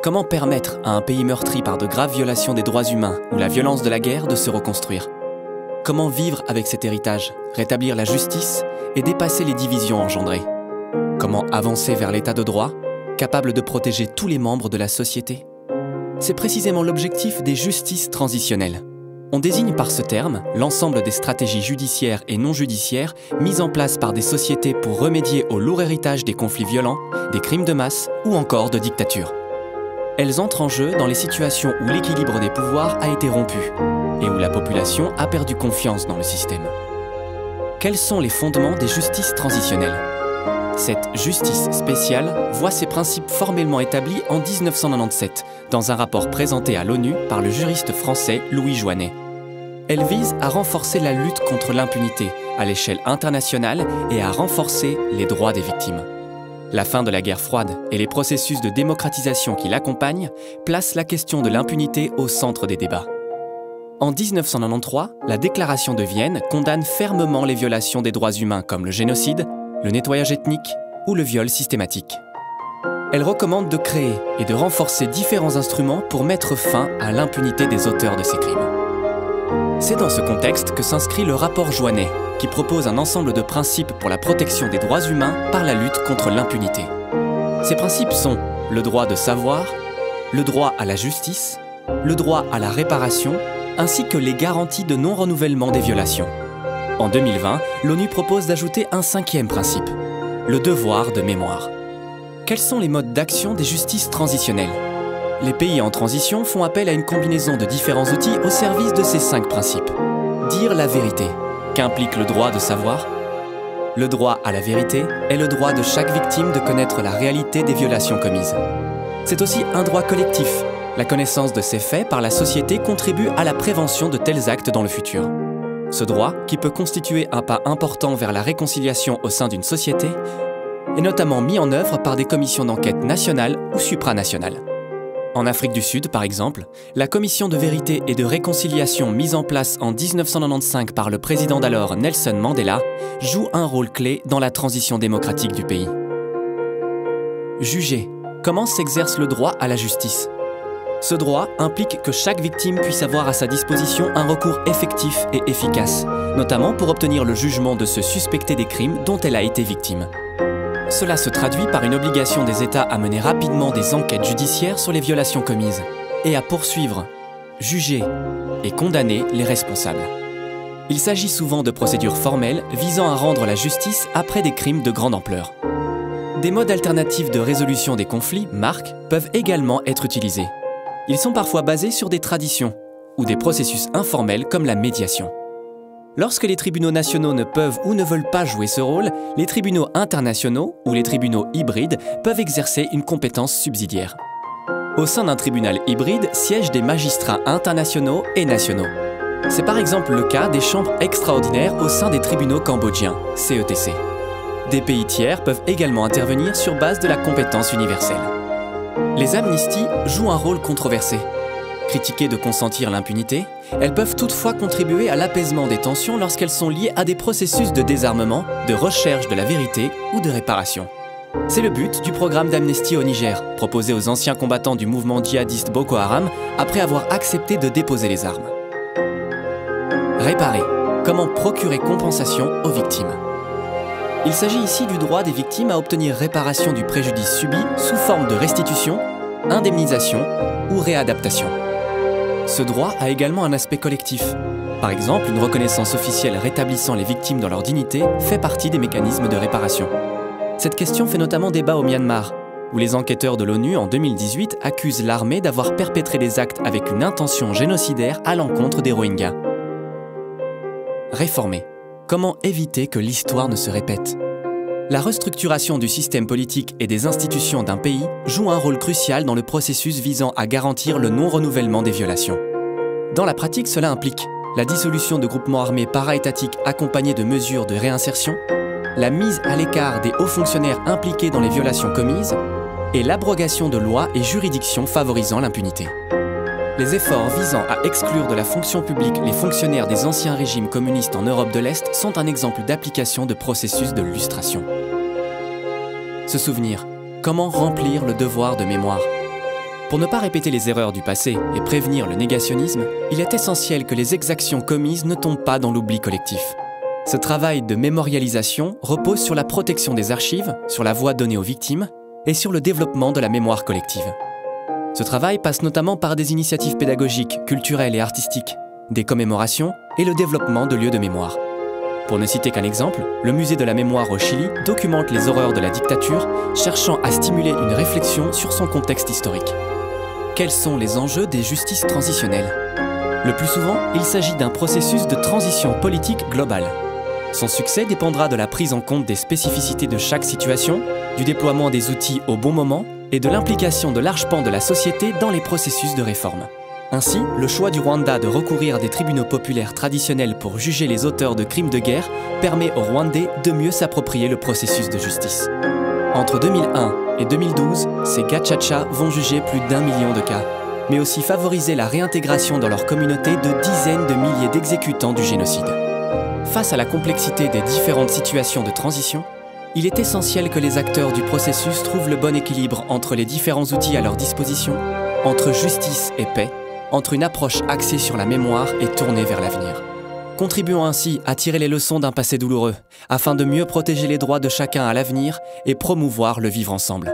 Comment permettre à un pays meurtri par de graves violations des droits humains ou la violence de la guerre de se reconstruire? Comment vivre avec cet héritage, rétablir la justice et dépasser les divisions engendrées? Comment avancer vers l'état de droit, capable de protéger tous les membres de la société? C'est précisément l'objectif des justices transitionnelles. On désigne par ce terme l'ensemble des stratégies judiciaires et non judiciaires mises en place par des sociétés pour remédier au lourd héritage des conflits violents, des crimes de masse ou encore de dictatures. Elles entrent en jeu dans les situations où l'équilibre des pouvoirs a été rompu et où la population a perdu confiance dans le système. Quels sont les fondements des justices transitionnelles? Cette justice spéciale voit ses principes formellement établis en 1997 dans un rapport présenté à l'ONU par le juriste français Louis Joinet. Elle vise à renforcer la lutte contre l'impunité à l'échelle internationale et à renforcer les droits des victimes. La fin de la guerre froide et les processus de démocratisation qui l'accompagnent placent la question de l'impunité au centre des débats. En 1993, la Déclaration de Vienne condamne fermement les violations des droits humains comme le génocide, le nettoyage ethnique ou le viol systématique. Elle recommande de créer et de renforcer différents instruments pour mettre fin à l'impunité des auteurs de ces crimes. C'est dans ce contexte que s'inscrit le rapport Joinet, qui propose un ensemble de principes pour la protection des droits humains par la lutte contre l'impunité. Ces principes sont le droit de savoir, le droit à la justice, le droit à la réparation, ainsi que les garanties de non-renouvellement des violations. En 2020, l'ONU propose d'ajouter un cinquième principe, le devoir de mémoire. Quels sont les modes d'action des justices transitionnelles? Les pays en transition font appel à une combinaison de différents outils au service de ces 5 principes. Dire la vérité, qu'implique le droit de savoir. Le droit à la vérité est le droit de chaque victime de connaître la réalité des violations commises. C'est aussi un droit collectif. La connaissance de ces faits par la société contribue à la prévention de tels actes dans le futur. Ce droit, qui peut constituer un pas important vers la réconciliation au sein d'une société, est notamment mis en œuvre par des commissions d'enquête nationales ou supranationales. En Afrique du Sud, par exemple, la commission de vérité et de réconciliation mise en place en 1995 par le président d'alors Nelson Mandela joue un rôle clé dans la transition démocratique du pays. Juger. Comment s'exerce le droit à la justice? Ce droit implique que chaque victime puisse avoir à sa disposition un recours effectif et efficace, notamment pour obtenir le jugement de se suspecter des crimes dont elle a été victime. Cela se traduit par une obligation des États à mener rapidement des enquêtes judiciaires sur les violations commises et à poursuivre, juger et condamner les responsables. Il s'agit souvent de procédures formelles visant à rendre la justice après des crimes de grande ampleur. Des modes alternatifs de résolution des conflits, MARC, peuvent également être utilisés. Ils sont parfois basés sur des traditions ou des processus informels comme la médiation. Lorsque les tribunaux nationaux ne peuvent ou ne veulent pas jouer ce rôle, les tribunaux internationaux ou les tribunaux hybrides peuvent exercer une compétence subsidiaire. Au sein d'un tribunal hybride siègent des magistrats internationaux et nationaux. C'est par exemple le cas des chambres extraordinaires au sein des tribunaux cambodgiens, CETC. Des pays tiers peuvent également intervenir sur base de la compétence universelle. Les amnisties jouent un rôle controversé. Critiquées de consentir l'impunité, elles peuvent toutefois contribuer à l'apaisement des tensions lorsqu'elles sont liées à des processus de désarmement, de recherche de la vérité ou de réparation. C'est le but du programme d'amnistie au Niger, proposé aux anciens combattants du mouvement djihadiste Boko Haram après avoir accepté de déposer les armes. Réparer. Comment procurer compensation aux victimes? Il s'agit ici du droit des victimes à obtenir réparation du préjudice subi sous forme de restitution, indemnisation ou réadaptation. Ce droit a également un aspect collectif. Par exemple, une reconnaissance officielle rétablissant les victimes dans leur dignité fait partie des mécanismes de réparation. Cette question fait notamment débat au Myanmar, où les enquêteurs de l'ONU en 2018 accusent l'armée d'avoir perpétré des actes avec une intention génocidaire à l'encontre des Rohingyas. Réformer. Comment éviter que l'histoire ne se répète? La restructuration du système politique et des institutions d'un pays joue un rôle crucial dans le processus visant à garantir le non-renouvellement des violations. Dans la pratique, cela implique la dissolution de groupements armés para-étatiques accompagnés de mesures de réinsertion, la mise à l'écart des hauts fonctionnaires impliqués dans les violations commises et l'abrogation de lois et juridictions favorisant l'impunité. Les efforts visant à exclure de la fonction publique les fonctionnaires des anciens régimes communistes en Europe de l'Est sont un exemple d'application de processus de lustration. Se souvenir, comment remplir le devoir de mémoire? Pour ne pas répéter les erreurs du passé et prévenir le négationnisme, il est essentiel que les exactions commises ne tombent pas dans l'oubli collectif. Ce travail de mémorialisation repose sur la protection des archives, sur la voix donnée aux victimes et sur le développement de la mémoire collective. Ce travail passe notamment par des initiatives pédagogiques, culturelles et artistiques, des commémorations et le développement de lieux de mémoire. Pour ne citer qu'un exemple, le Musée de la Mémoire au Chili documente les horreurs de la dictature, cherchant à stimuler une réflexion sur son contexte historique. Quels sont les enjeux des justices transitionnelles? Le plus souvent, il s'agit d'un processus de transition politique globale. Son succès dépendra de la prise en compte des spécificités de chaque situation, du déploiement des outils au bon moment et de l'implication de larges pans de la société dans les processus de réforme. Ainsi, le choix du Rwanda de recourir à des tribunaux populaires traditionnels pour juger les auteurs de crimes de guerre permet aux Rwandais de mieux s'approprier le processus de justice. Entre 2001 et 2012, ces gachachas vont juger plus d'1 million de cas, mais aussi favoriser la réintégration dans leur communauté de dizaines de milliers d'exécutants du génocide. Face à la complexité des différentes situations de transition, il est essentiel que les acteurs du processus trouvent le bon équilibre entre les différents outils à leur disposition, entre justice et paix, entre une approche axée sur la mémoire et tournée vers l'avenir. Contribuons ainsi à tirer les leçons d'un passé douloureux, afin de mieux protéger les droits de chacun à l'avenir et promouvoir le vivre ensemble.